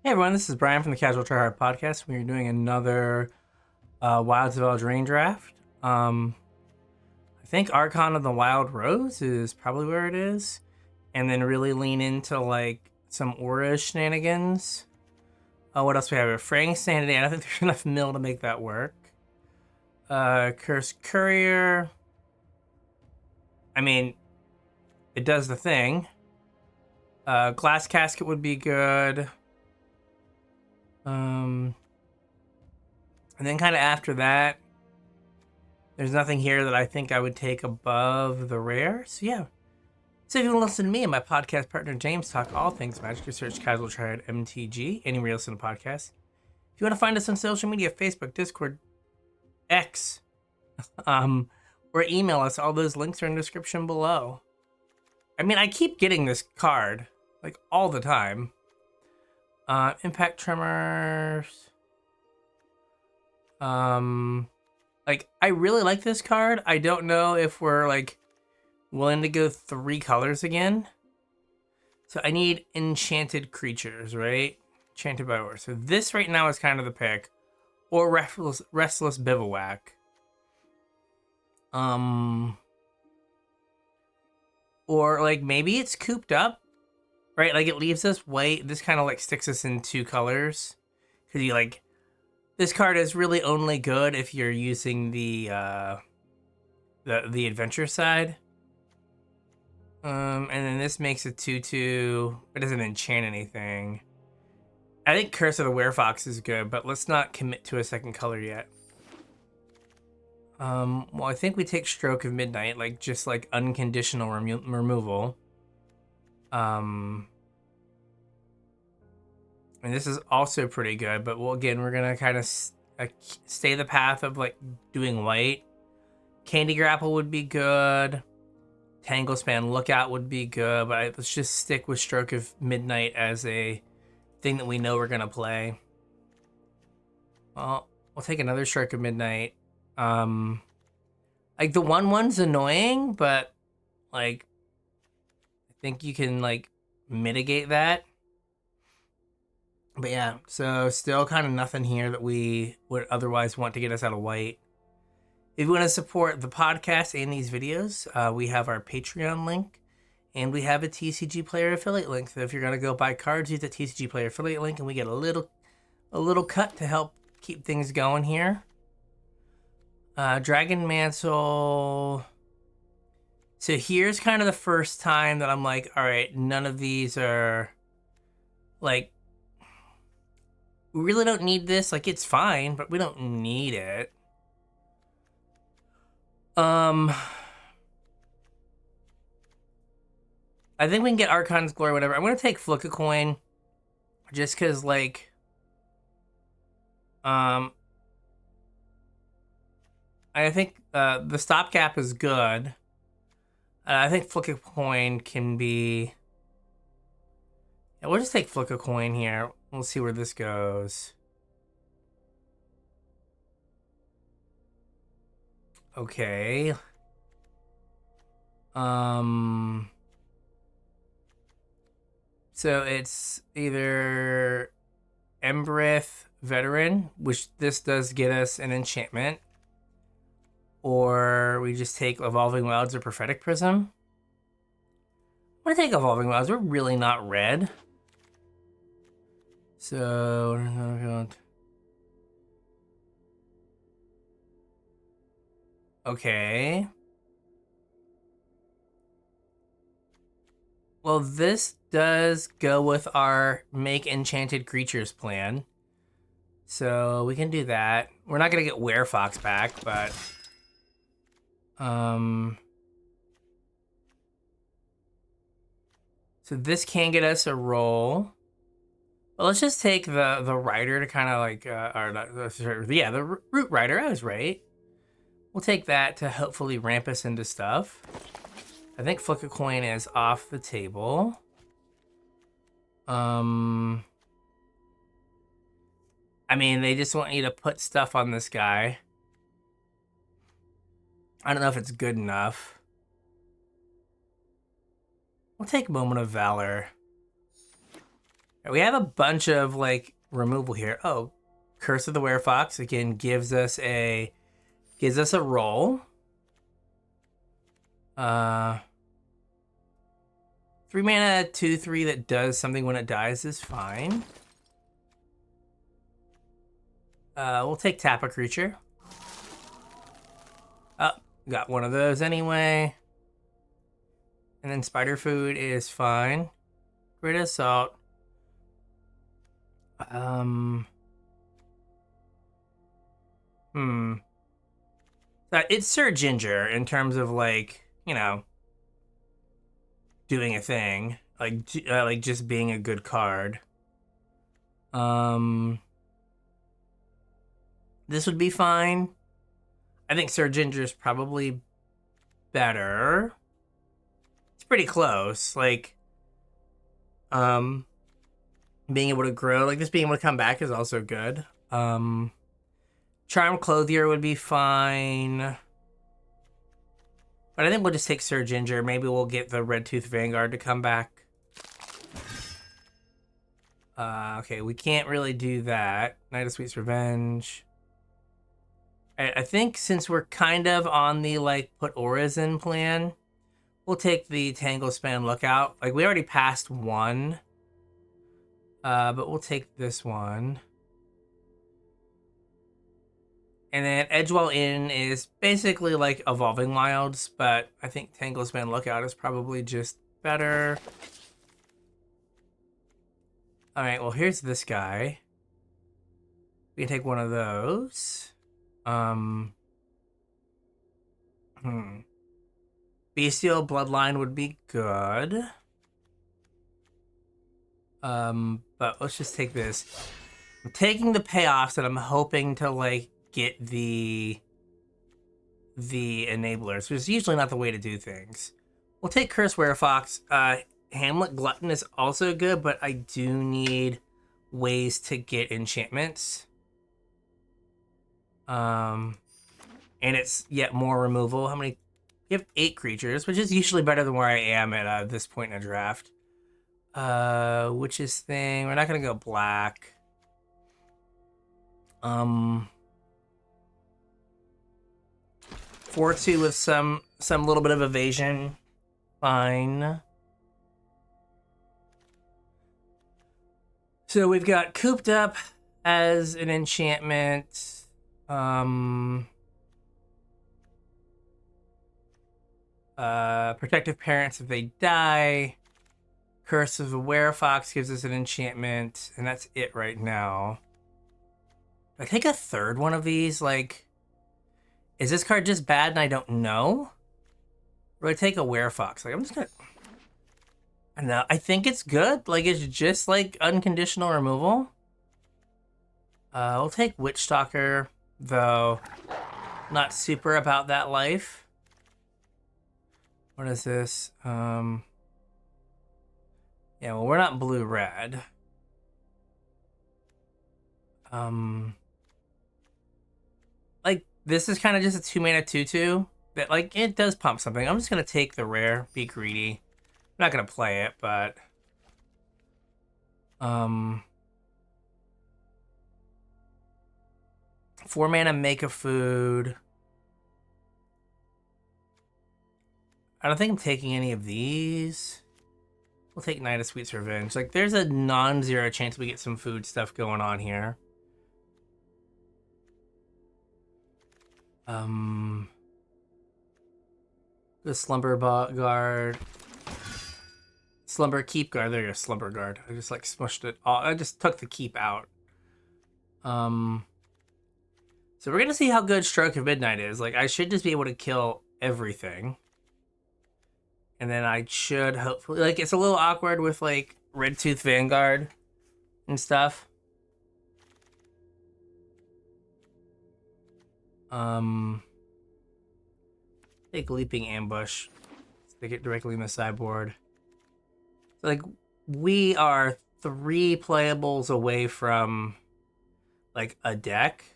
Hey everyone, this is Bryan from the Casual Try Hard podcast. We're doing another Wilds of Eldraine draft. I think Archon of the Wild Rose is probably where it is, and then really lean into like some aura shenanigans. What else we have? A Fraying Sanity. I don't think there's enough mill to make that work. Cursed Courier. I mean, it does the thing. Glass Casket would be good. And then kind of after that, there's nothing here that I think I would take above the rare. So yeah. So if you want to listen to me and my podcast partner James talk all things Magic, you search Casual Tryhard MTG anywhere else in the podcast. If you want to find us on social media, Facebook, Discord, X, or email us, all those links are in the description below. I mean, I keep getting this card like all the time. Impact Tremors. Like I really like this card. I don't know if we're like willing to go 3 colors again. So I need enchanted creatures, right? Enchanted by Aura. So this right now is kind of the pick. Or Restless Bivouac. Or like maybe it's cooped up, right? Like it leaves us white. This kind of like sticks us in 2 colors. Because you like, this card is really only good if you're using the adventure side. And then this makes a 2/2. It doesn't enchant anything. I think Curse of the Werefox is good, but let's not commit to a second color yet. Well, I think we take Stroke of Midnight, like just like unconditional removal. And this is also pretty good, but we're gonna kind of stay the path of like doing white. Candy Grapple would be good. Tanglespan Lookout would be good, but let's just stick with Stroke of Midnight as a thing that we know we're gonna play. Well, we'll take another Stroke of Midnight. Like the 1/1's annoying, but like I think you can like mitigate that. But yeah, so still kind of nothing here that we would otherwise want to get us out of white. If you want to support the podcast and these videos, we have our Patreon link, and we have a TCG Player affiliate link. So if you're gonna go buy cards, use the TCG Player affiliate link, and we get a little cut to help keep things going here. Dragon Mantle. So here's kind of the first time that I'm like, all right, none of these are like, we really don't need this. Like it's fine, but we don't need it. I think we can get Archon's Glory, whatever. I'm gonna take Flick a Coin, just because like, I think the stopgap is good. I think Flick a Coin can be. Yeah, we'll just take Flick a Coin here. We'll see where this goes. Okay. So it's either Embereth Veteran, which this does get us an enchantment, or we just take Evolving Wilds or Prophetic Prism. I'm gonna take Evolving Wilds. We're really not red. So, okay. Well, this does go with our make enchanted creatures plan. So we can do that. We're not gonna get Werefox back, but so this can get us a roll. Well, let's just take the rider to kind of like the root rider. I was right. We'll take that to hopefully ramp us into stuff. I think Flick a Coin is off the table. I mean, they just want you to put stuff on this guy. I don't know if it's good enough. We'll take Moment of Valor. We have a bunch of like removal here. Oh, Curse of the Werefox again gives us a roll. 3 mana, 2/3 that does something when it dies is fine. We'll take tap a creature. Oh, got one of those anyway. And then Spider Food is fine. Great Assault. It's Sir Ginger in terms of like, you know, doing a thing, like just being a good card. This would be fine. I think Sir Ginger is probably better. It's pretty close. Like, being able to grow, like this being able to come back is also good. Charm Clothier would be fine. But I think we'll just take Sir Ginger. Maybe we'll get the Red Tooth Vanguard to come back. Okay, we can't really do that. Night of Sweet's Revenge. I think since we're kind of on the, like, put auras in plan, we'll take the Tanglespan Lookout. Like, we already passed one. But we'll take this one. And then Edgewell Inn is basically like Evolving Wilds, but I think Tanglespan Lookout is probably just better. All right, well, here's this guy. We can take one of those. Bestial Bloodline would be good. But let's just take this. I'm taking the payoffs and I'm hoping to like get the enablers, which is usually not the way to do things. We'll take Curse Werefox. Hamlet Glutton is also good, but I do need ways to get enchantments. And it's yet more removal. How many? You have 8 creatures, which is usually better than where I am at this point in a draft. Witch's Thing. We're not gonna go black. 4/2 with some little bit of evasion. Fine. So we've got Cooped Up as an enchantment. Protective Parents if they die. Curse of the Werefox gives us an enchantment, and that's it right now. Do I take a third one of these? Like, is this card just bad and I don't know? Or do I take a Werefox? Like, I'm just gonna... I don't know. I think it's good. Like, it's just, like, unconditional removal. We'll take Witchstalker, though. Not super about that life. What is this? Yeah, well, we're not blue-red. Like, this is kind of just a 2-mana 2/2 that, like, it does pump something. I'm just going to take the rare, be greedy. I'm not going to play it, but... 4 mana, make a food. I don't think I'm taking any of these. We'll take Night of Sweet's Revenge. Like, there's a non-zero chance we get some food stuff going on here. The Slumber Guard. Slumber Keep Guard. There you go, Slumber Guard. I just, like, smushed it all. I just took the keep out. So we're gonna see how good Stroke of Midnight is. Like, I should just be able to kill everything. And then I should hopefully... Like, it's a little awkward with, like, Red Tooth Vanguard and stuff. Take Leaping Ambush. Stick it directly in the sideboard. So, like, we are 3 playables away from, like, a deck.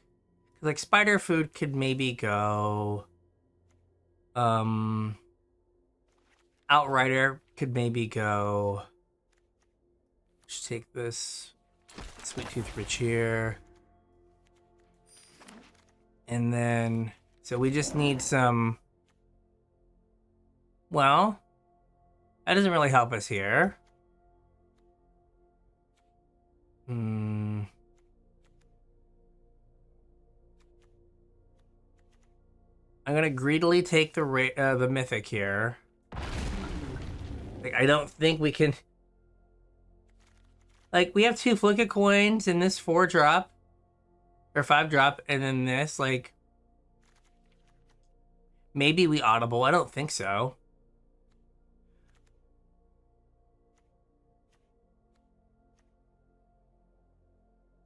Like, Spider Food could maybe go... Outrider could maybe go. Just take this Sweet Tooth Rich here. And then, so we just need some, well, that doesn't really help us here. I'm gonna greedily take the mythic here. Like, I don't think we can. Like, we have 2 Flicka coins and this 4-drop or 5-drop, and then this. Like, maybe we audible. I don't think so.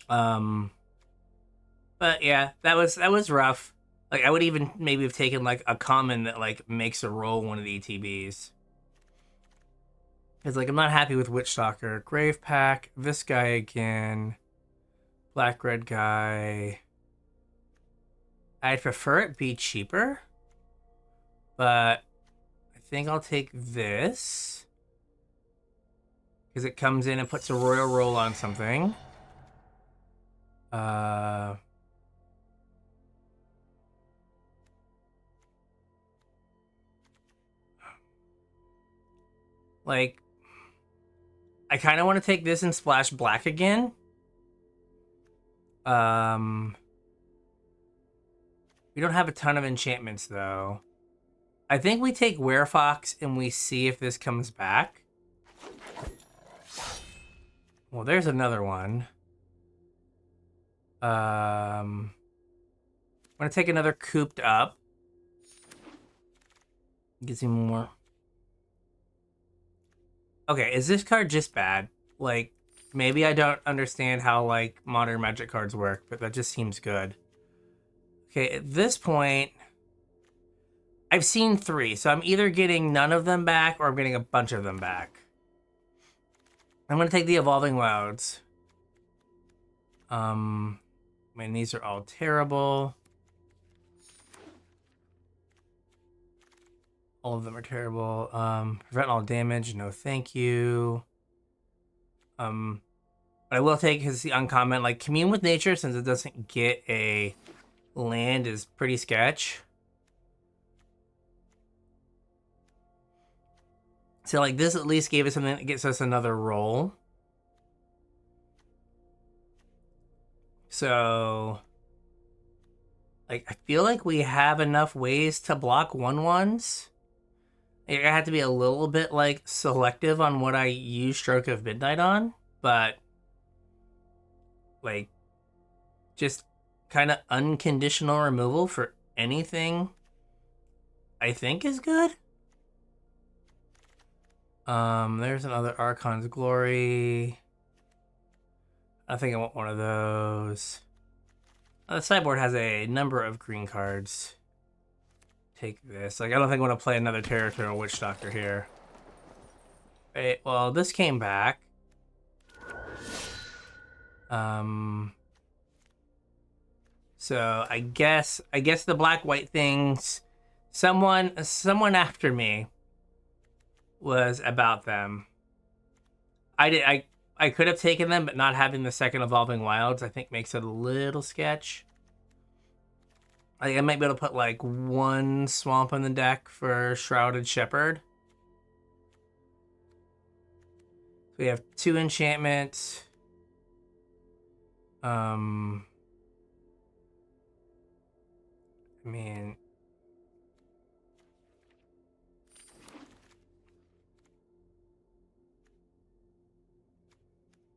But yeah, that was rough. Like, I would even maybe have taken like a common that like makes a roll one of the ETBs. Because like I'm not happy with Witchstalker. Grave Pack, this guy again. Black red guy. I'd prefer it be cheaper. But I think I'll take this. Because it comes in and puts a royal roll on something. Like, I kind of want to take this and splash black again. We don't have a ton of enchantments, though. I think we take Werefox and we see if this comes back. Well, there's another one. I'm going to take another Cooped Up. Get some more. Okay, is this card just bad? Like, maybe I don't understand how, like, modern Magic cards work, but that just seems good. Okay, at this point, I've seen 3, so I'm either getting none of them back or I'm getting a bunch of them back. I'm going to take the Evolving Wilds. I mean, these are all terrible. All of them are terrible. Prevent all damage, no thank you. But I will take his uncommon, like Commune with Nature, since it doesn't get a land, is pretty sketch. So like this at least gave us something that gets us another roll. So like I feel like we have enough ways to block 1/1s. I have to be a little bit like selective on what I use Stroke of Midnight on, but like just kind of unconditional removal for anything I think is good. There's another Archon's Glory. I think I want one of those. The sideboard has a number of green cards. Take this. Like, I don't think I want to play another Territorial Witchstalker here. Wait, well, this came back. So I guess the black-white things, someone after me was about them. I could have taken them, but not having the second Evolving Wilds, I think, makes it a little sketch. Like, I might be able to put, like, 1 swamp on the deck for Shrouded Shepherd. So we have 2 enchantments. I mean...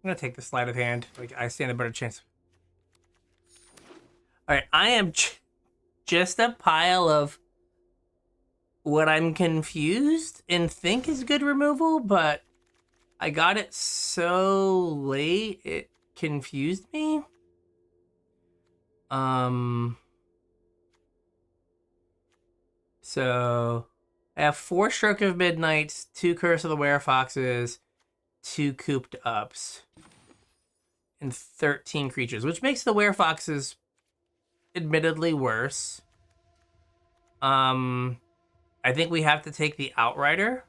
I'm gonna take the sleight of hand. Like, I stand a better chance. Alright, I am just a pile of what I'm confused and think is good removal, but I got it so late it confused me. So I have 4 Stroke of Midnights, 2 Curse of the Werefoxes, 2 Cooped Ups, and 13 creatures, which makes the Werefoxes admittedly worse. I think we have to take the Outrider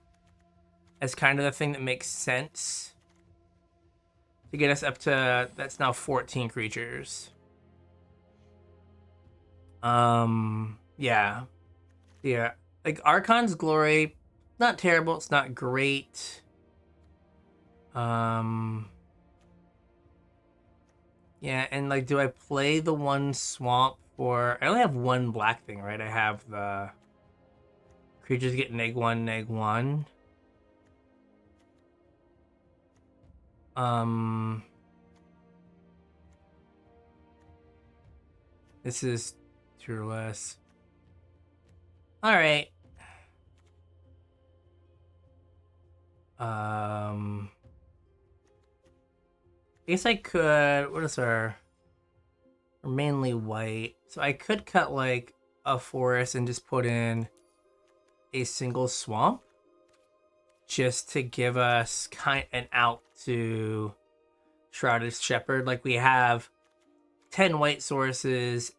as kind of the thing that makes sense. to get us up to, that's now 14 creatures. Yeah. Yeah. Like, Archon's Glory, not terrible, it's not great. Yeah, and like, do I play the one swamp for... I only have one black thing, right? I have the creatures get -1, -1. This is 2 or less. All right. I guess I could... What is our... We're mainly white. So I could cut like a forest and just put in a single swamp. Just to give us kind an out to Shrouded Shepherd. Like, we have 10 white sources,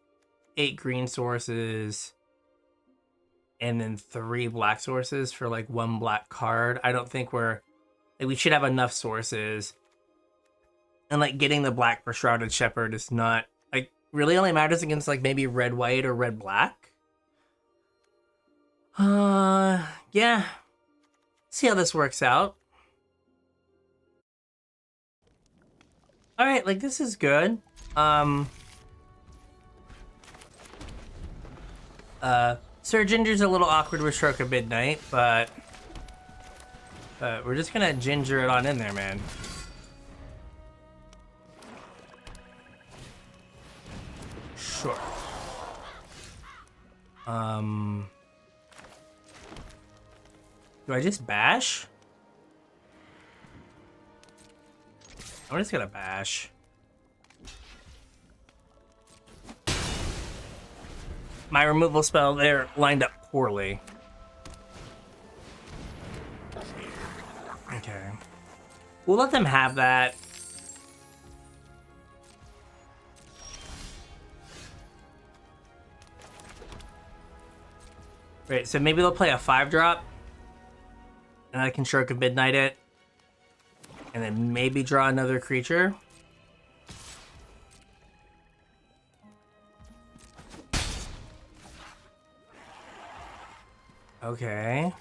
8 green sources, and then 3 black sources for like 1 black card. I don't think we're... Like, we should have enough sources. And like, getting the black for Shrouded Shepherd is not... Like, really only matters against like maybe red-white or red-black. Yeah. See how this works out. All right, like, this is good. Sir Ginger's a little awkward with Stroke of Midnight, but we're just gonna ginger it on in there, man. Sure. Do I just bash? I'm just gonna bash. My removal spell there lined up poorly. Okay. We'll let them have that. Right, so maybe they'll play a 5-drop. And I can Stroke of Midnight it. And then maybe draw another creature. Okay.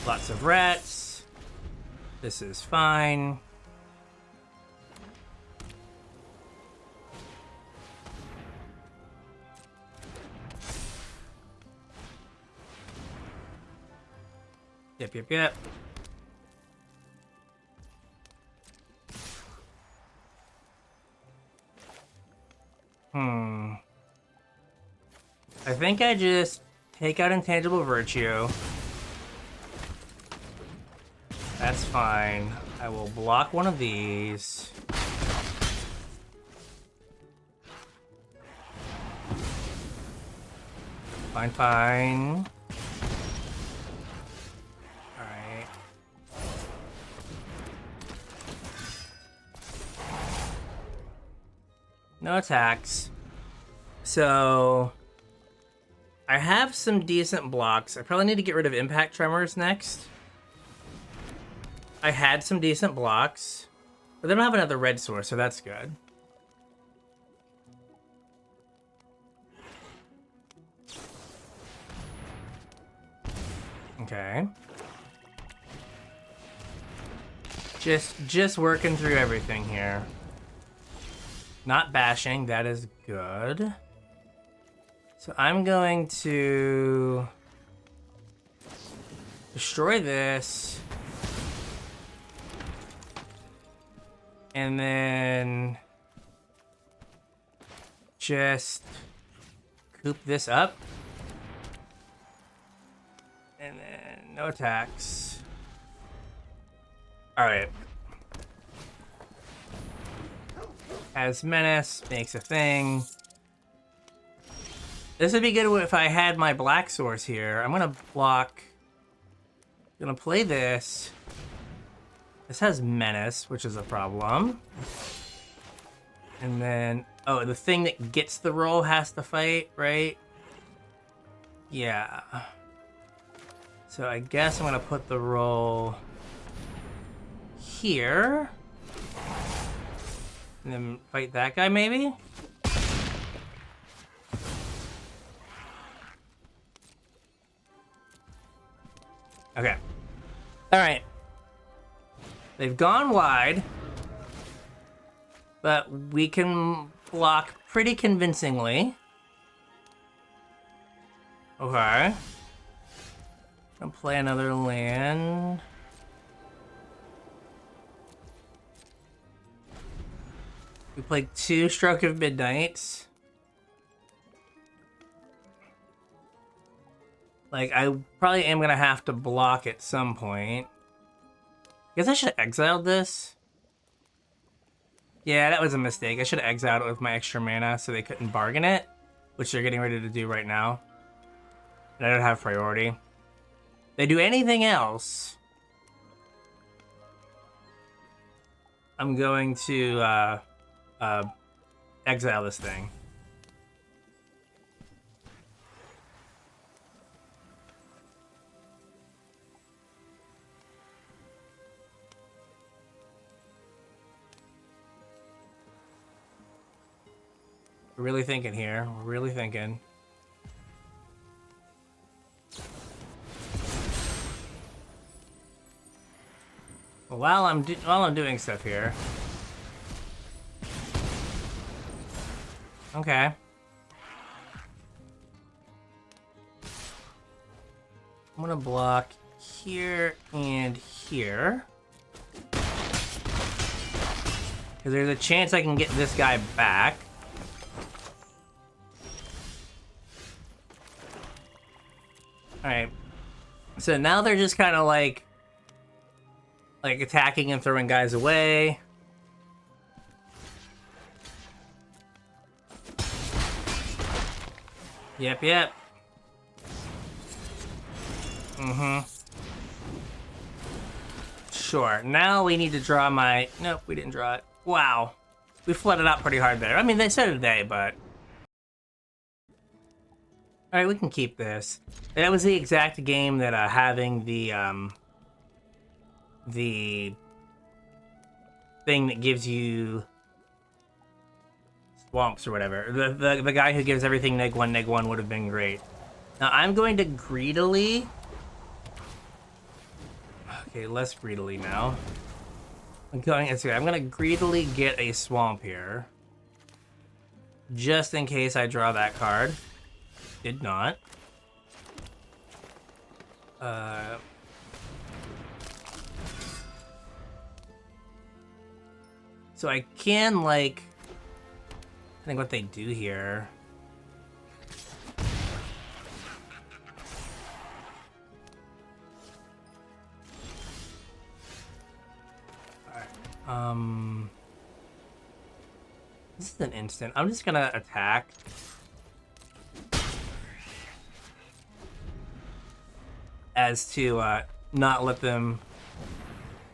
Lots of rats. This is fine. Yep. I think I just take out Intangible Virtue. That's fine. I will block one of these. Fine. Alright. No attacks. So... I have some decent blocks. I probably need to get rid of Impact Tremors next. I had some decent blocks, but they don't have another red source, so that's good. Okay. Just working through everything here. Not bashing, that is good. So I'm going to destroy this. And then just coop this up. And then no attacks. All right. As Menace makes a thing. This would be good if I had my black source here. I'm gonna block. I'm gonna play this. This has Menace, which is a problem. And then, oh, the thing that gets the roll has to fight, right? Yeah. So I guess I'm gonna put the roll here. And then fight that guy, maybe? Okay. Alright. They've gone wide. But we can block pretty convincingly. Okay. I'll play another land. We played 2 Stroke of Midnights. Like, I probably am gonna have to block at some point. I guess I should have exiled this. Yeah, that was a mistake. I should have exiled it with my extra mana so they couldn't bargain it, which they're getting ready to do right now. And I don't have priority. They do anything else, I'm going to exile this thing. We're really thinking here. We're really thinking. Well, while I'm doing stuff here. Okay. I'm gonna block here and here. Because there's a chance I can get this guy back. Alright. So now they're just kind of like attacking and throwing guys away. Yep. Mm-hmm. Sure. Now we need to draw my... Nope, we didn't draw it. Wow. We flooded out pretty hard there. I mean, they said they, but... Alright, we can keep this. That was the exact game that having the thing that gives you swamps or whatever. The guy who gives everything -1/-1 would have been great. Now I'm going to greedily... Okay, less greedily now. I'm gonna greedily get a swamp here. Just in case I draw that card. Did not. So I can, like... I think what they do here... Alright, this is an instant. I'm just gonna attack. As to not let them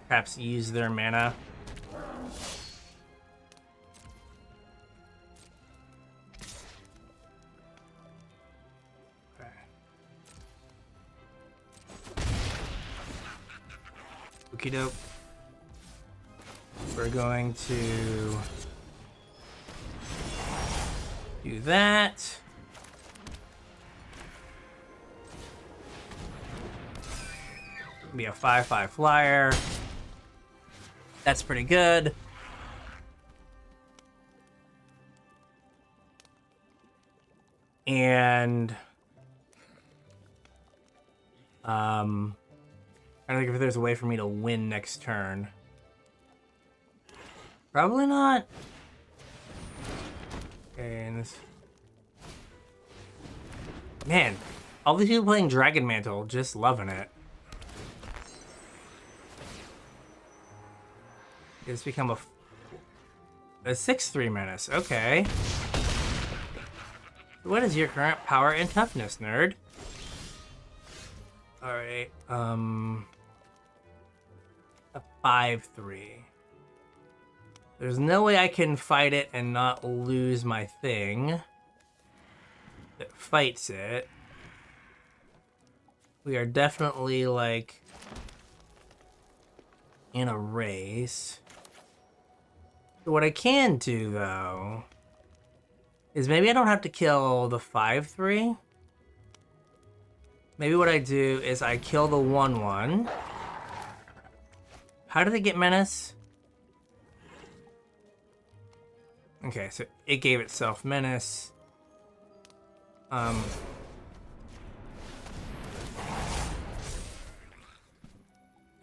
perhaps use their mana. Okay. Okie doke. We're going to do that. Be a 5/5 flyer. That's pretty good. And I don't think if there's a way for me to win next turn. Probably not. Okay, and this... Man, all these people playing Dragon Mantle, just loving it. It's become a 6/3 menace. Okay. What is your current power and toughness, nerd? Alright, 5/3. There's no way I can fight it and not lose my thing that fights it. We are definitely, like, in a race. So what I can do, though, is maybe I don't have to kill the 5/3. Maybe what I do is I kill the 1/1. How did it get menace? Okay, so it gave itself menace.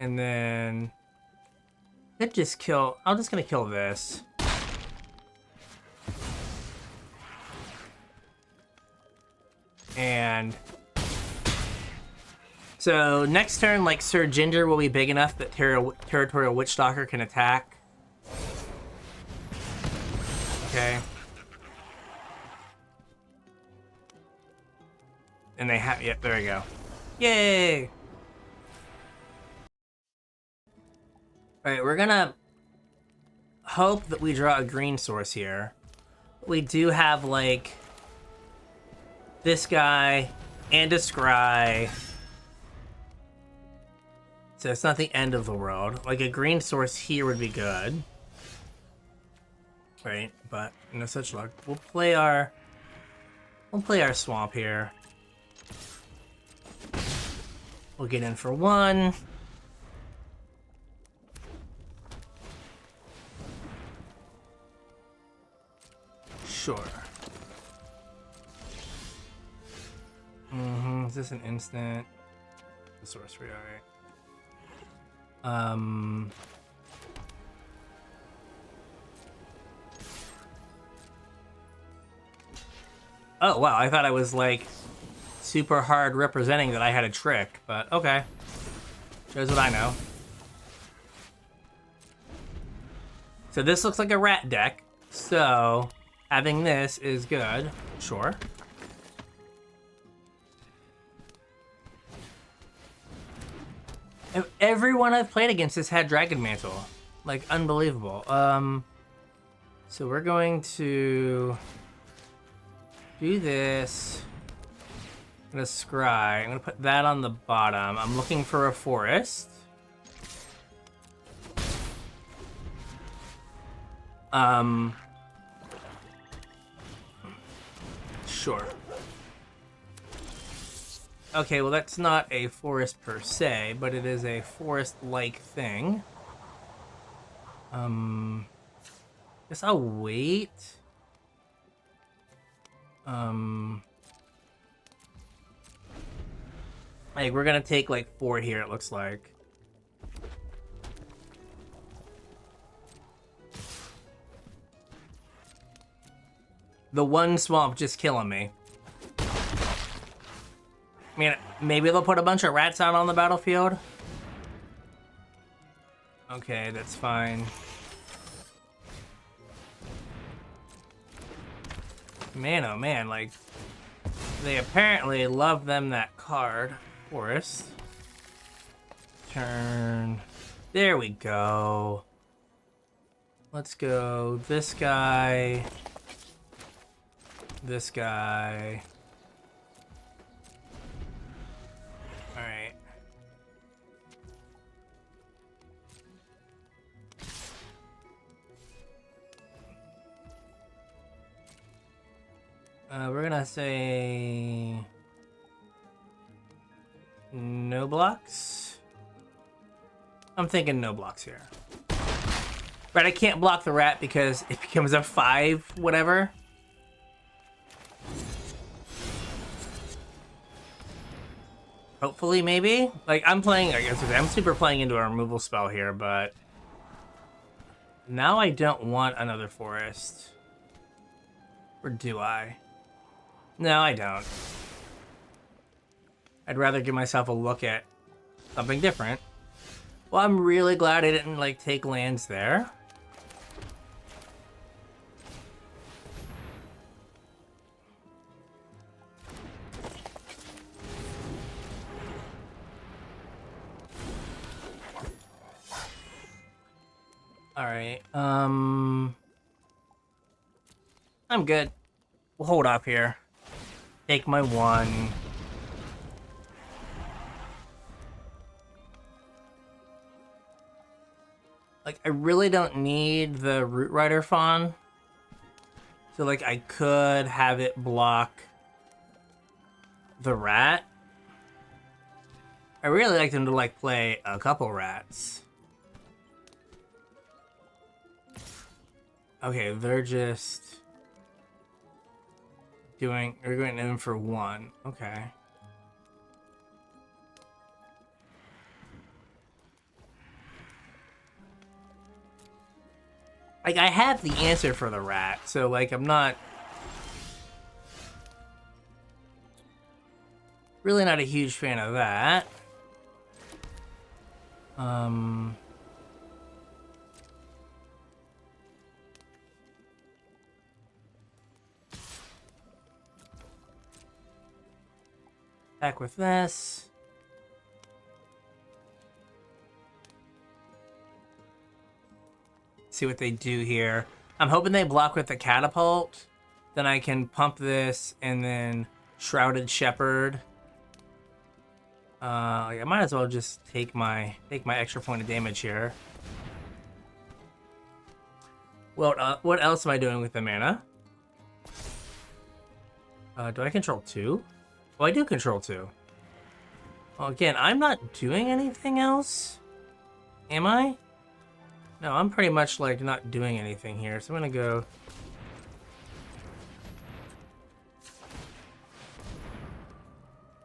And then it just kill. I'm just gonna kill this. And so next turn, like, Sir Ginger will be big enough that Territorial Witchstalker can attack. Okay. And they have, yep, there we go. Yay! Alright, we're gonna hope that we draw a green source here. We do have, like, this guy and a scry. So it's not the end of the world. Like, a green source here would be good. Right, but no such luck. We'll play our swamp here. We'll get in for 1. Sure. Is this an instant? The sorcery, alright. Oh, wow, I thought I was, like, super hard representing that I had a trick, but okay. Shows what I know. So this looks like a rat deck, so having this is good. Sure. Everyone I've played against has had Dragon Mantle. Like, unbelievable. So we're going to do this. I'm gonna scry. I'm gonna put that on the bottom. I'm looking for a forest. Sure. Okay, well, that's not a forest per se, but it is a forest-like thing. Guess I'll wait. Like, we're gonna take, like, 4 here, it looks like. The one swamp just killing me. I mean, maybe they'll put a bunch of rats out on the battlefield. Okay, that's fine. Man, oh man, like, they apparently love them that card. Forest. Turn. There we go. Let's go this guy. This guy. Alright. We're gonna say no blocks. I'm thinking no blocks here. Right, I can't block the rat because it becomes a 5 whatever. Hopefully, maybe. Like, I'm playing, I guess I'm super playing into a removal spell here, but now I don't want another forest. Or do I? No, I don't. I'd rather give myself a look at something different. Well, I'm really glad I didn't, like, take lands there. Alright, I'm good. We'll hold up here. Take my 1. Like, I really don't need the Root Rider Fawn. So, like, I could have it block the rat. I really like them to, like, play a couple rats. Okay, they're just they're going in for 1. Okay. Like, I have the answer for the rat, so, like, I'm not... really not a huge fan of that. Back with this. See what they do here. I'm hoping they block with the catapult. Then I can pump this and then Shrouded Shepherd. I might as well just take my extra point of damage here. Well, what else am I doing with the mana? Do I control 2? Oh, I do control 2. Well, again, I'm not doing anything else. Am I? No, I'm pretty much, like, not doing anything here. So I'm gonna go...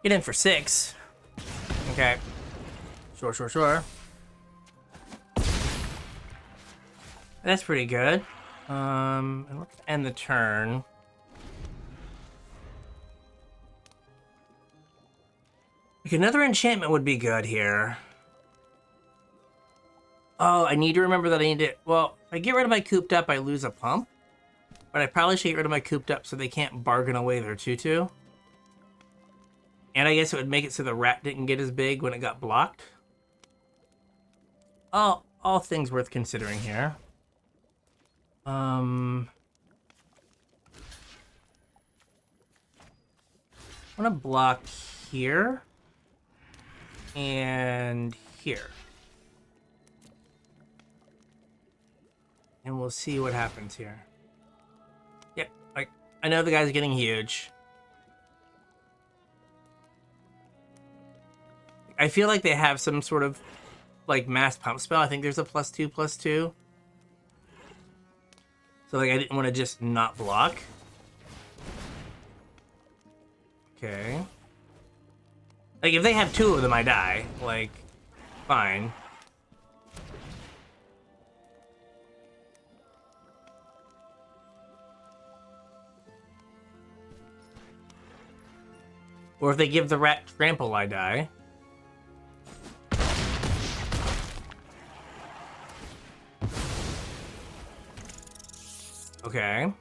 get in for 6. Okay. Sure. That's pretty good. And let's end the turn. Like, another enchantment would be good here. Oh, I need to remember that I need to... well, if I get rid of my Cooped Up, I lose a pump. But I probably should get rid of my Cooped Up so they can't bargain away their 2/2. And I guess it would make it so the rat didn't get as big when it got blocked. All things worth considering here. I'm gonna block here. And here. And we'll see what happens here. Yep, like, I know the guy's getting huge. I feel like they have some sort of, like, mass pump spell. I think there's a +2/+2. So, like, I didn't want to just not block. Okay. Like, if they have 2 of them, I die. Like, fine. Or if they give the rat trample, I die. Okay.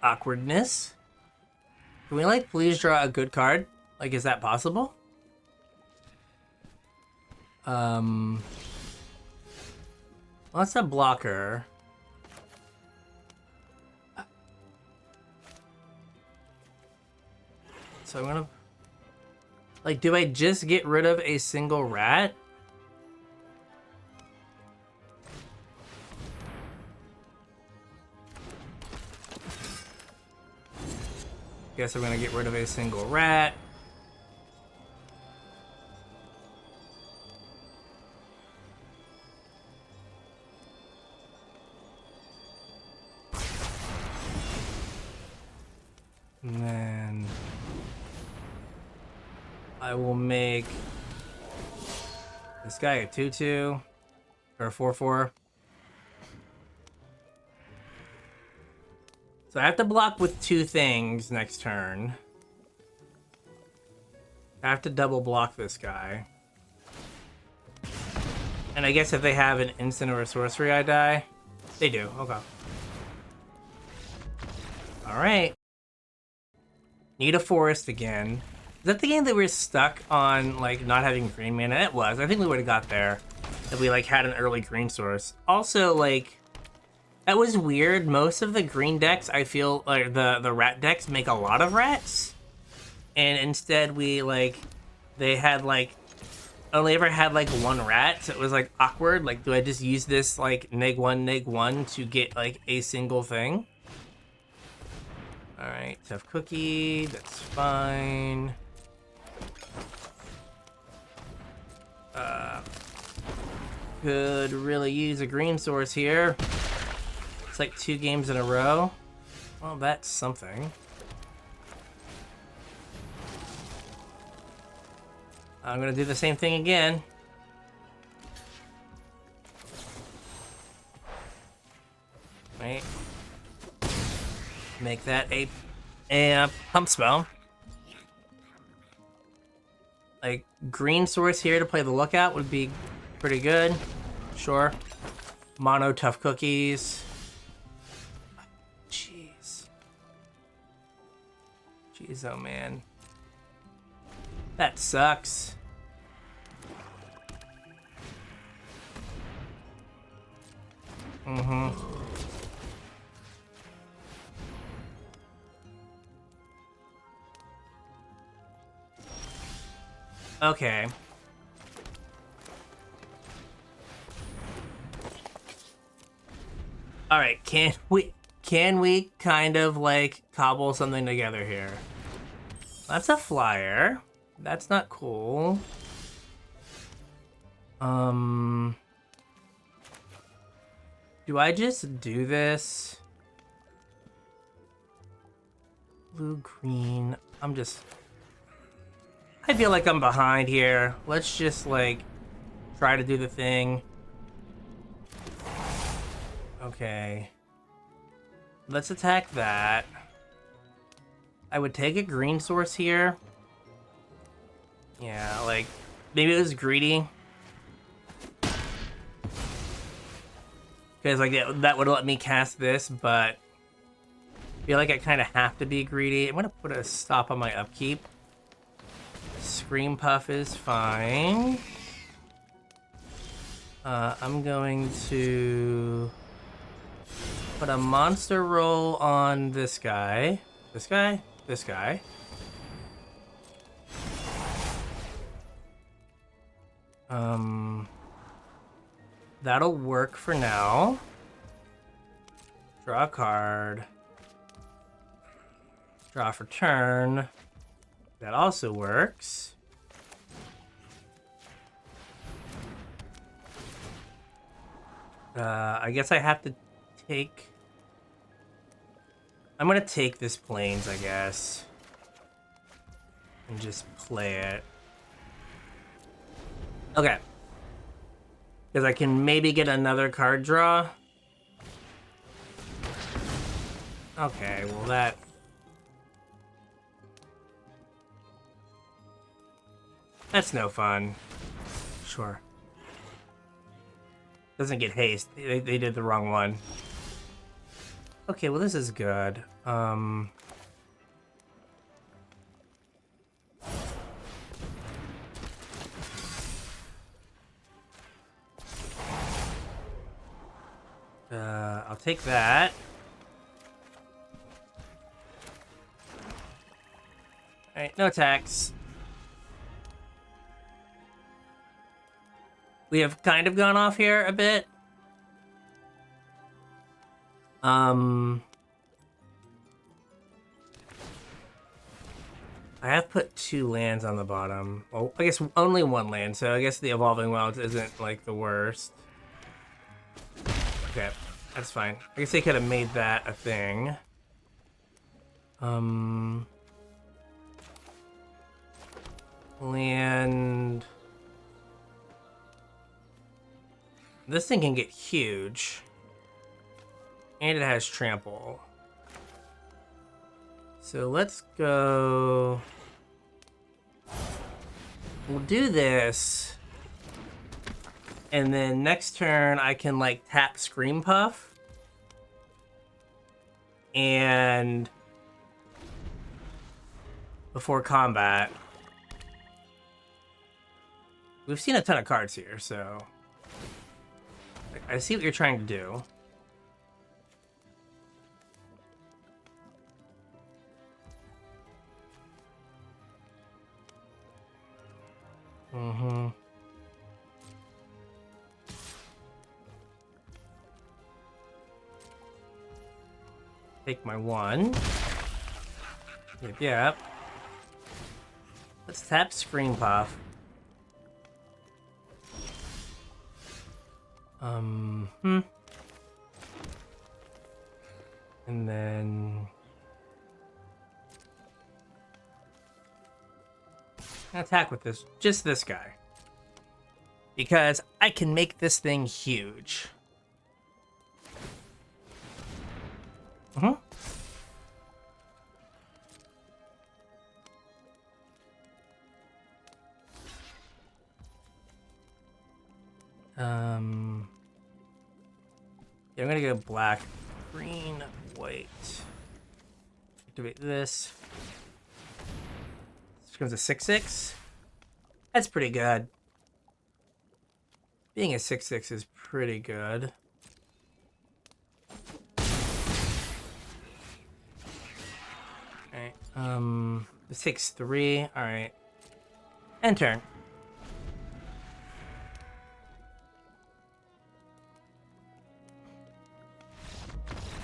Awkwardness. Can we, like, please draw a good card? Like, is that possible? Well, that's a blocker. So I'm gonna... like, do I just get rid of a single rat? Guess I'm gonna get rid of a single rat. And then I will make this guy a 2/2 or a 4/4. So I have to block with 2 things next turn. I have to double block this guy. And I guess if they have an instant or a sorcery, I die. They do. Okay. Alright. Need a forest again. Is that the game that we were stuck on, like, not having green mana? It was. I think we would have got there if we, like, had an early green source. Also, like, that was weird. Most of the green decks, I feel, like, the rat decks make a lot of rats. And instead we, like, they had, like, only ever had, like, one rat. So it was, like, awkward. Like, do I just use this, like, neg1 to get, like, a single thing? Alright, tough cookie. That's fine. Could really use a green source here. It's like 2 games in a row. Well, that's something. I'm gonna do the same thing again. Right. Make that a pump spell. Like, green source here to play the lookout would be pretty good. Sure. Mono tough cookies. Jeez. Jeez, oh man. That sucks. Mm-hmm. Okay. All right, can we kind of like cobble something together here? That's a flyer. That's not cool. Do I just do this? Blue, green. I feel like I'm behind here. Let's just, like, try to do the thing. Okay. Let's attack that. I would take a green source here. Yeah, like, maybe it was greedy. Because, like, that would let me cast this, but I feel like I kind of have to be greedy. I'm going to put a stop on my upkeep. Scream Puff is fine. I'm going to put a monster roll on this guy. This guy? This guy. That'll work for now. Draw a card. Draw for turn. That also works. I guess I have to take... I'm gonna take this Plains, I guess. And just play it. Okay. Because I can maybe get another card draw. Okay, well that... That's no fun. Sure. Doesn't get haste. They did the wrong one. Okay, well this is good. I'll take that. Alright, no attacks. We have kind of gone off here a bit. I have put 2 lands on the bottom. Well, I guess only 1 land, so I guess the Evolving Wilds isn't, like, the worst. Okay, that's fine. I guess they could have made that a thing. Land... This thing can get huge. And it has trample. So let's go... We'll do this. And then next turn I can like tap Scream Puff. And... before combat. We've seen a ton of cards here, so I see what you're trying to do. Mm-hmm. Take my 1. Yep. Let's tap Screen Puff. And then attack with this, just this guy. Because I can make this thing huge. Yeah, I'm gonna go black, green, white. Activate this. This becomes a 6/6. That's pretty good. Being a 6/6 is pretty good. Alright, this takes 3. Alright. End turn.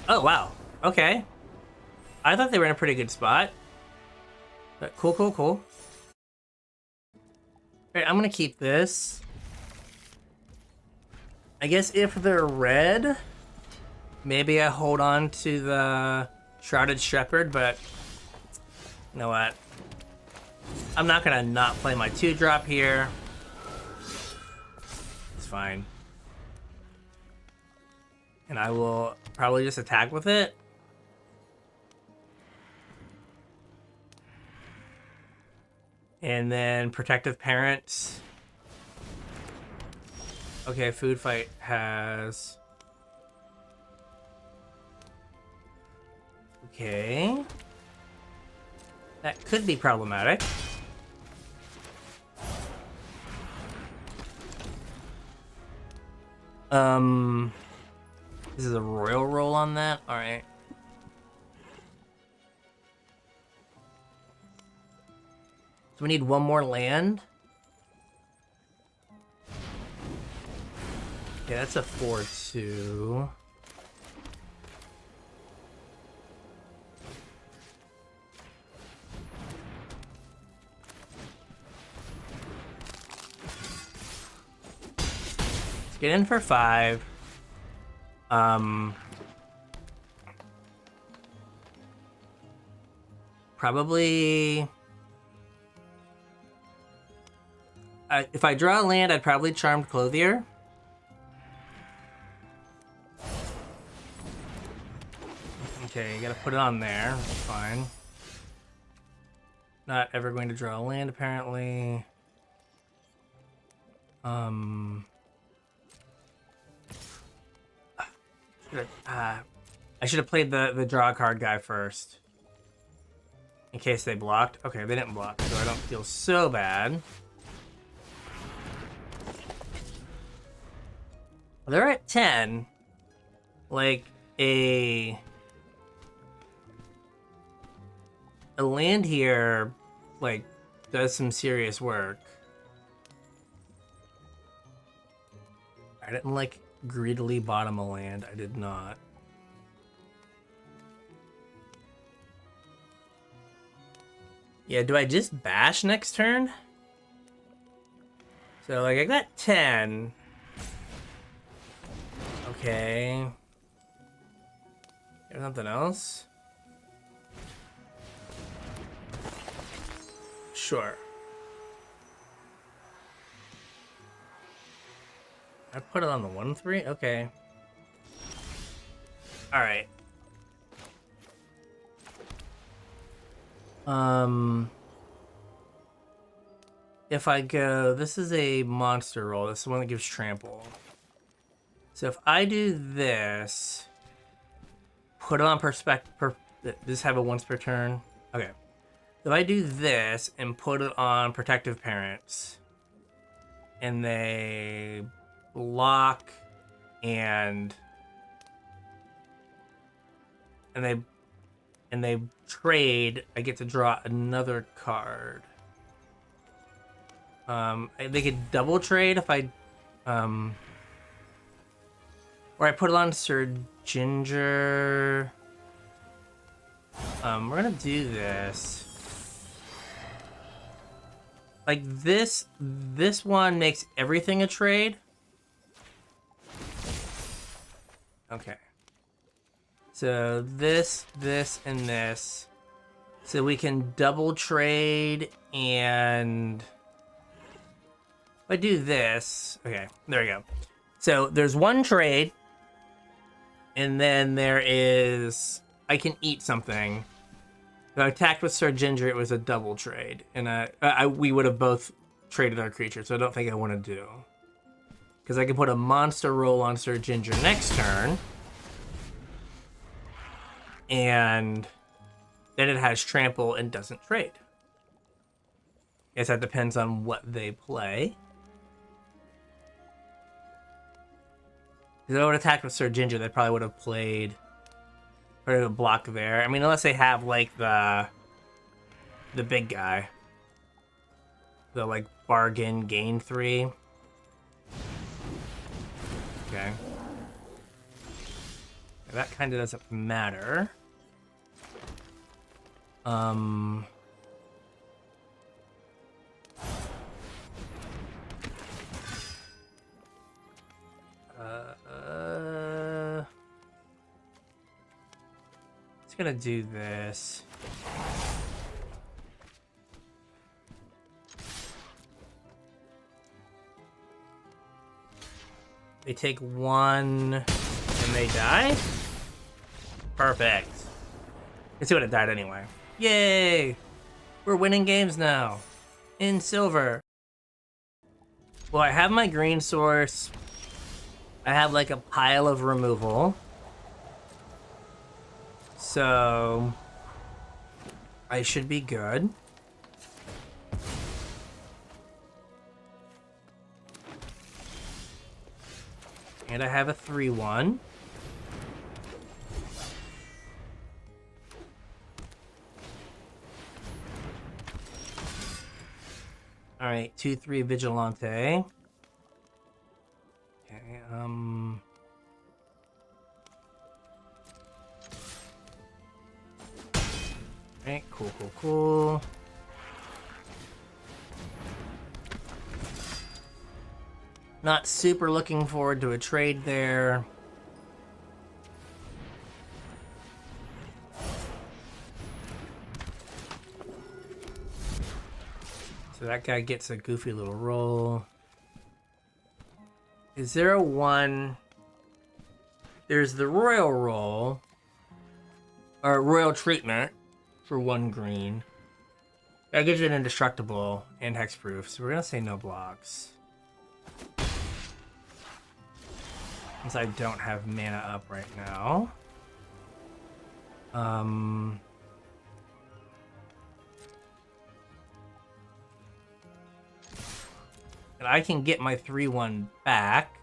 Oh, wow. Okay. I thought they were in a pretty good spot. But cool. Alright, I'm gonna keep this. I guess if they're red, maybe I hold on to the Shrouded Shepherd, but you know what? I'm not gonna not play my 2-drop here. It's fine. And I will probably just attack with it. And then Protective Parents. Okay, Food Fight has... Okay. That could be problematic. This is a royal roll on that? Alright. So we need one more land. Yeah, that's a 4/2. Let's get in for 5. Probably... if I draw a land, I'd probably Charmed Clothier. Okay, you gotta put it on there. That's fine. Not ever going to draw a land, apparently. I should have played the draw card guy first. In case they blocked. Okay, they didn't block, so I don't feel so bad. They're at 10. Like, a land here, like, does some serious work. I didn't, like, greedily bottom a land. I did not. Yeah, do I just bash next turn? So, like, I got 10. Okay. There's something else? Sure. I put it on the 1/3? Okay. Alright. If I go... This is a monster roll. This is the one that gives trample. So if I do this... Put it on perspective... Just have it once per turn. Okay. If I do this and put it on Protective Parents... and they block and they trade, I get to draw another card. They could double trade if I or I put it on Sir Ginger. We're gonna do this. Like this one makes everything a trade. Okay. So this, and this. So we can double trade, and if I do this, okay, there we go. So there's one trade, and then there is, I can eat something. So I attacked with Sir Ginger, it was a double trade, and we would have both traded our creature, so I don't think I want to do. Because I can put a monster roll on Sir Ginger next turn, and then it has trample and doesn't trade. Guess that depends on what they play. If I would have attacked with Sir Ginger, they probably would have played a block there. I mean, unless they have like the big guy, the like bargain gain 3. Okay. That kind of doesn't matter. It's gonna do this. They take 1 and they die? Perfect. Let's see what it died anyway. Yay! We're winning games now. In silver. Well, I have my green source. I have like a pile of removal. So I should be good. And I have a 3/1. All right, 2/3 Vigilante. Okay, Alright, cool. Not super looking forward to a trade there. So that guy gets a goofy little roll. Is there a 1? There's the royal roll, or royal treatment for 1 green. That gives you an indestructible and hexproof, so we're gonna say no blocks. Since I don't have mana up right now. And I can get my 3/1 back.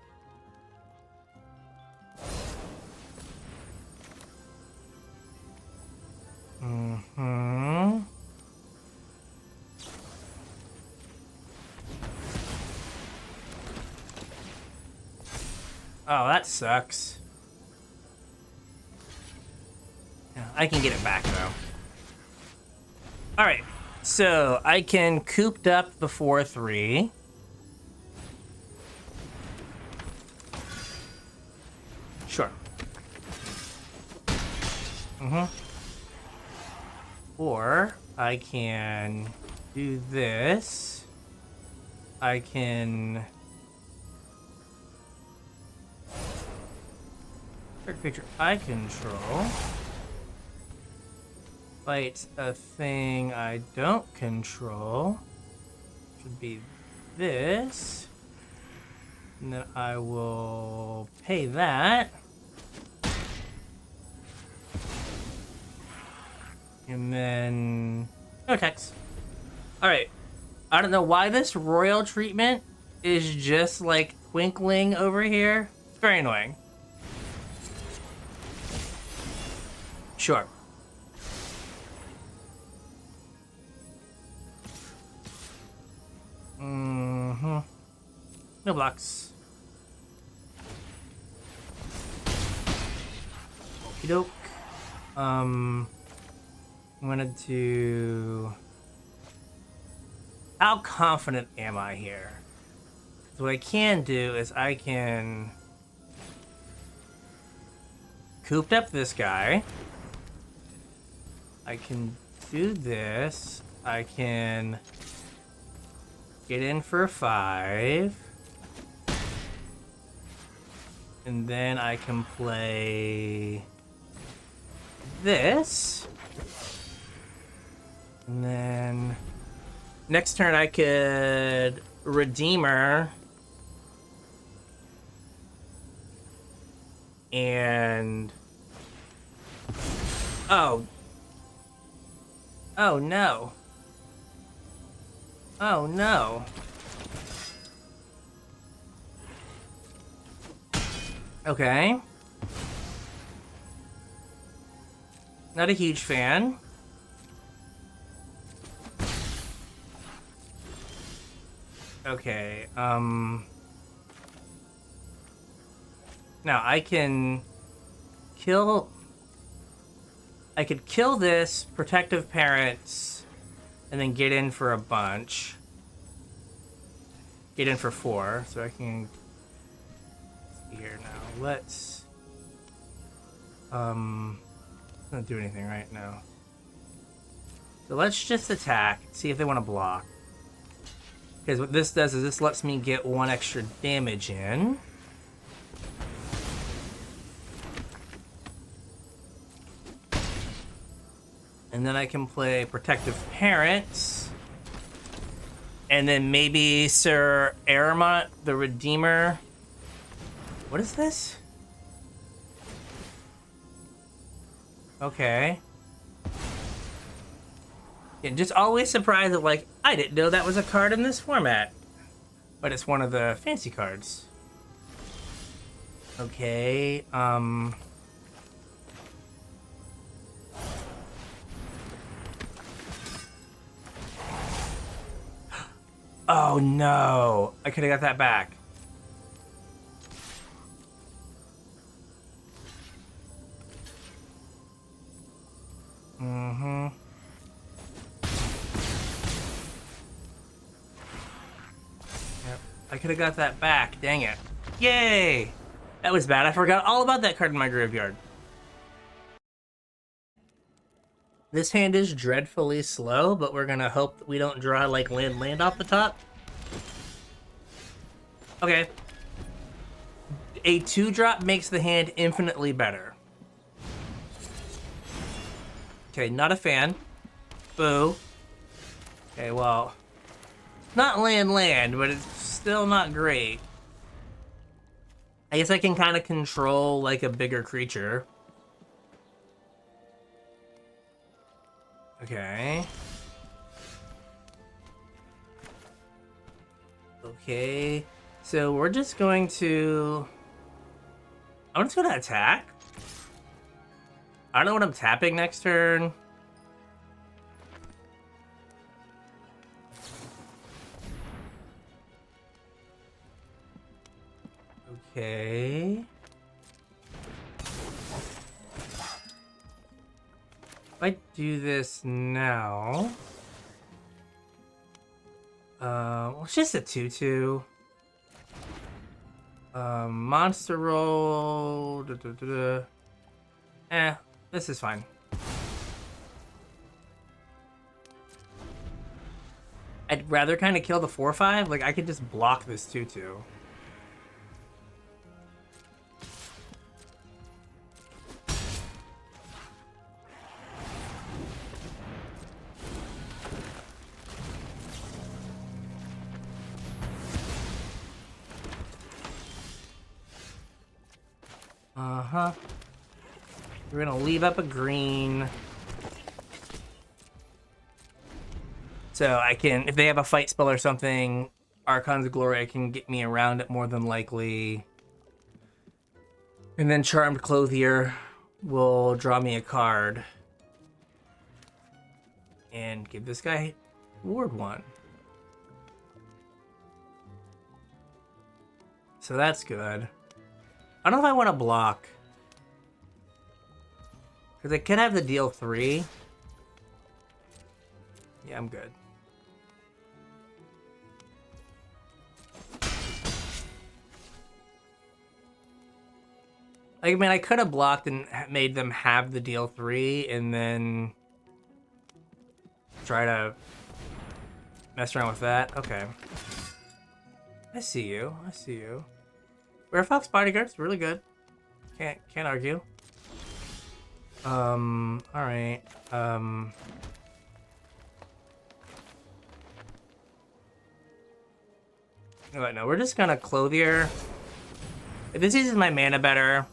Oh, that sucks. Yeah, I can get it back, though. Alright, so I can cooped up the 4/3. Sure. Or I can do this. I can... Third creature I control. Fight a thing I don't control. Should be this. And then I will pay that. And then no text. Alright. I don't know why this royal treatment is just like twinkling over here. It's very annoying. Sure. Mm-hmm. No blocks. Okie doke. I'm gonna do... How confident am I here? So what I can do is I can cooped up this guy. I can do this. I can get in for 5. And then I can play this. And then next turn I could Redeemer. And oh no. Oh no. Okay. Not a huge fan. Okay, now I can kill... I could kill this Protective Parents and then get in for a bunch. Get in for 4, so I can... see here now. Let's... not do anything right now. So let's just attack, see if they want to block. Because what this does is this lets me get 1 extra damage in. And then I can play Protective Parents. And then maybe Sir Aramont, the Redeemer. What is this? Okay. Yeah, just always surprised that, like, I didn't know that was a card in this format. But it's one of the fancy cards. Okay, oh no! I could've got that back. Mm-hmm. Yep. I could've got that back, dang it. Yay! That was bad. I forgot all about that card in my graveyard. This hand is dreadfully slow, but we're gonna hope that we don't draw, like, land off the top. Okay. A 2-drop makes the hand infinitely better. Okay, not a fan. Boo. Okay, well... not land, but it's still not great. I guess I can kind of control, like, a bigger creature. Okay. Okay. So we're just going to... I'm just gonna attack. I don't know what I'm tapping next turn. Okay. If I do this now... well, it's just a 2/2. Monster roll... this is fine. I'd rather kind of kill the 4/5. Like, I could just block this 2/2. Uh-huh. We're gonna leave up a green. So I can, if they have a fight spell or something, Archons of Glory can get me around it more than likely. And then Charmed Clothier will draw me a card. And give this guy Ward 1. So that's good. I don't know if I want to block. Because I could have the deal 3. Yeah, I'm good. Like, I mean, I could have blocked and made them have the deal 3 and then try to mess around with that. Okay. I see you. I see you. Rare Fox Bodyguard's really good. Can't argue. Alright. No, we're just gonna Clothier. If this uses my mana better,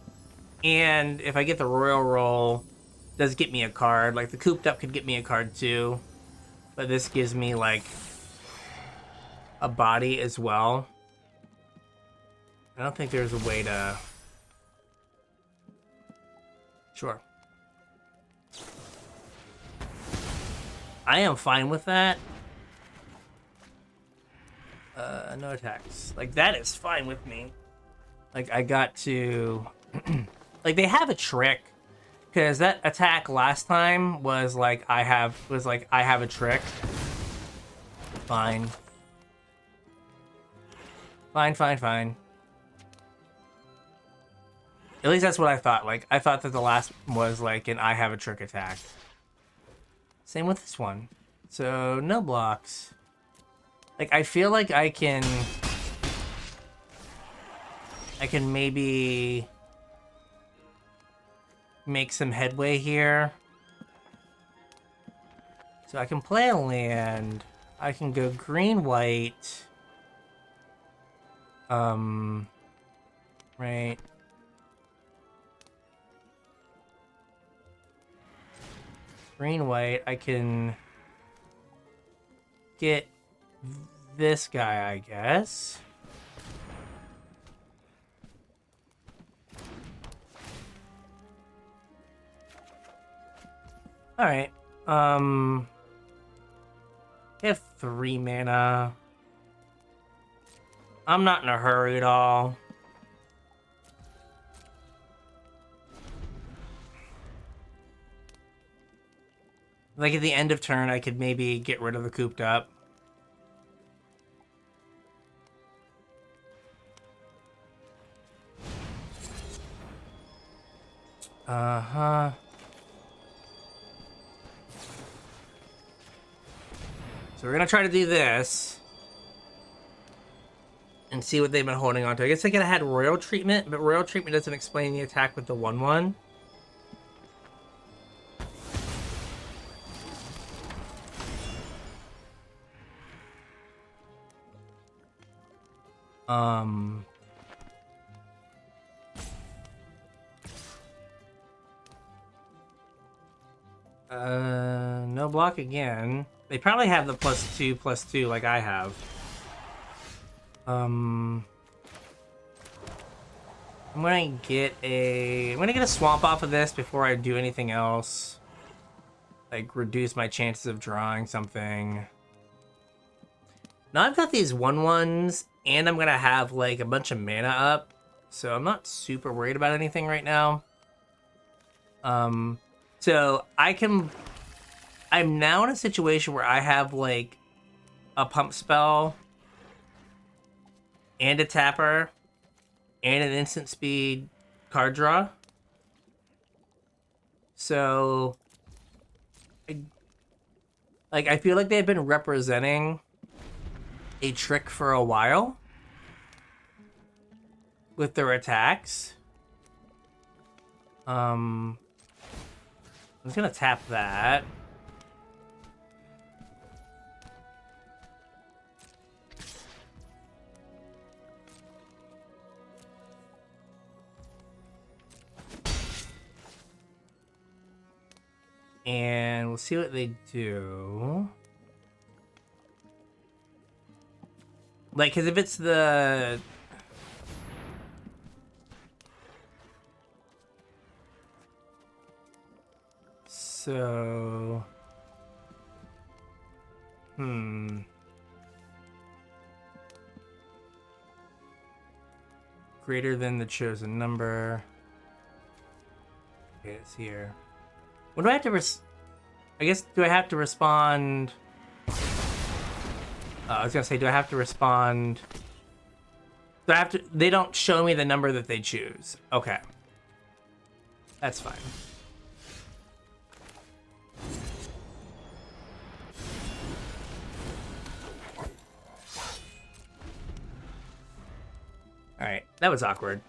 and if I get the Royal Roll, it does get me a card. Like, the Cooped Up could get me a card too. But this gives me, like, a body as well. I don't think there's a way to... Sure. I am fine with that. No attacks. Like, that is fine with me. Like, I got to... like, they have a trick. Because that attack last time was like, I have a trick. Fine. Fine. At least that's what I thought. Like, I thought that the last was like an I have a trick attack. Same with this one. So, no blocks. Like, I feel like I can maybe make some headway here. So I can play a land. I can go green-white. Right. Green-white. I can get this guy, I guess. Alright. I have 3 mana. I'm not in a hurry at all. Like, at the end of turn, I could maybe get rid of the Cooped Up. Uh-huh. So we're gonna try to do this. And see what they've been holding on to. I guess I could have had Royal Treatment, but Royal Treatment doesn't explain the attack with the 1/1. No block again. They probably have the +2/+2 like I have. I'm gonna get a swamp off of this before I do anything else. Like, reduce my chances of drawing something. Now I've got these 1/1s, and I'm gonna have like a bunch of mana up, so I'm not super worried about anything right now. So I'm now in a situation where I have like a pump spell and a tapper and an instant speed card draw. So I feel like they've been representing a trick for a while with their attacks. I'm just gonna tap that. And we'll see what they do. Like, because if it's the... So... Greater than the chosen number. Okay, it's here. What do I have to I guess, do I have to respond... I was gonna say, do I have to respond... Do I have to... They don't show me the number that they choose. Okay. That's fine. Alright, that was awkward.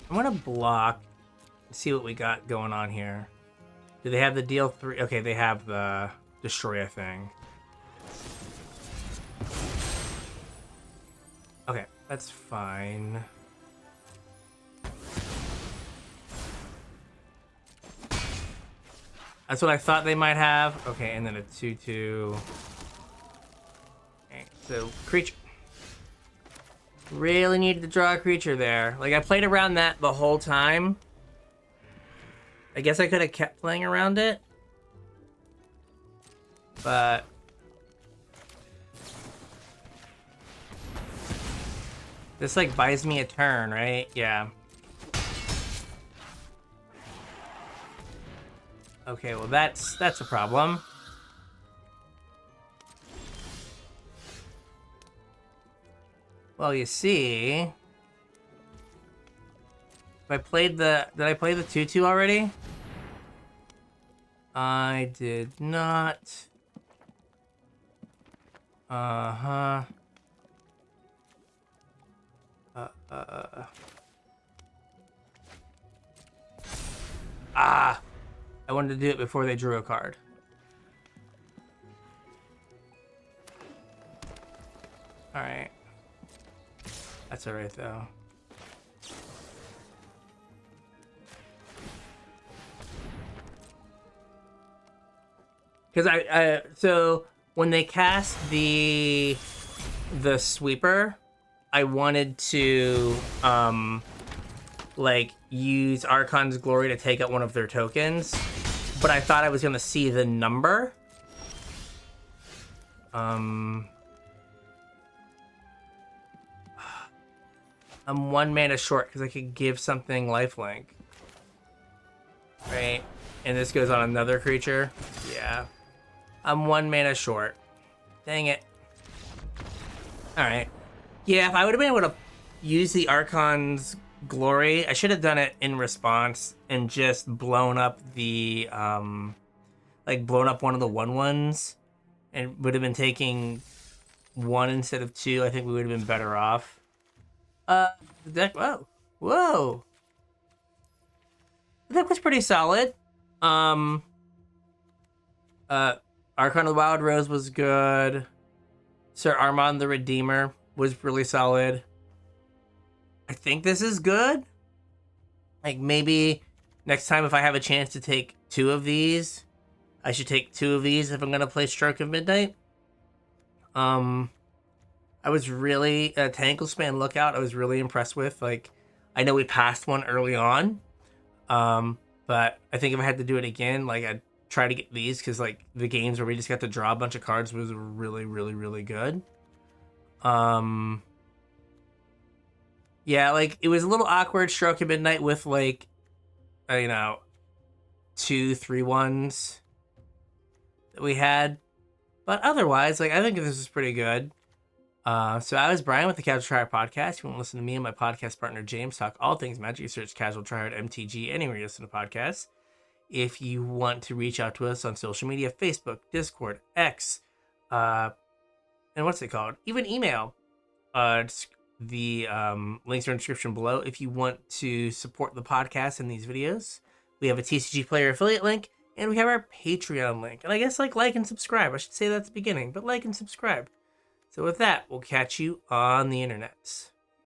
I'm gonna block, see what we got going on here. Do they have the deal 3? Okay, they have the destroy a thing. Okay, that's fine. That's what I thought they might have. Okay, and then a 2/2. Okay, so creature. Really needed to draw a creature there. Like, I played around that the whole time. I guess I could have kept playing around it. But... This, like, buys me a turn, right? Yeah. Okay, well, that's a problem. Well, you see, if I played the... Did I play the 2/2 already? I did not. Uh-huh. Ah! I wanted to do it before they drew a card. Alright. That's alright, though. Because so when they cast the sweeper, I wanted to like use Archon's Glory to take out one of their tokens, but I thought I was gonna see the number. I'm 1 mana short because I could give something lifelink. Right? And this goes on another creature. Yeah. I'm 1 mana short. Dang it. Alright. Yeah, if I would have been able to use the Archon's Glory, I should have done it in response and just blown up the, like, blown up one of the 1/1s and would have been taking 1 instead of 2. I think we would have been better off. The deck, whoa. The deck was pretty solid. Archon of the Wild Rose was good. Sir Armand the Redeemer was really solid. I think this is good. Like, maybe next time if I have a chance to take 2 of these, I should take 2 of these if I'm gonna play Stroke of Midnight. I was really, Tanklespan Lookout, I was really impressed with. Like, I know we passed one early on, but I think if I had to do it again, like, I'd try to get these, because, like, the games where we just got to draw a bunch of cards was really, really, really good. Yeah, like, it was a little awkward, Stroke of Midnight, with, like, you know, 2 3/1s that we had. But otherwise, like, I think this was pretty good. So I was Bryan with the Casual Tryhard Podcast. You want to listen to me and my podcast partner James talk all things Magic, you search Casual Tryhard MTG anywhere you listen to podcasts. If you want to reach out to us on social media, Facebook, Discord, X, and what's it called? Even email. The links are in the description below. If you want to support the podcast and these videos, we have a TCG Player affiliate link, and we have our Patreon link. And I guess like and subscribe. I should say that at the beginning, but like and subscribe. So with that, we'll catch you on the internets.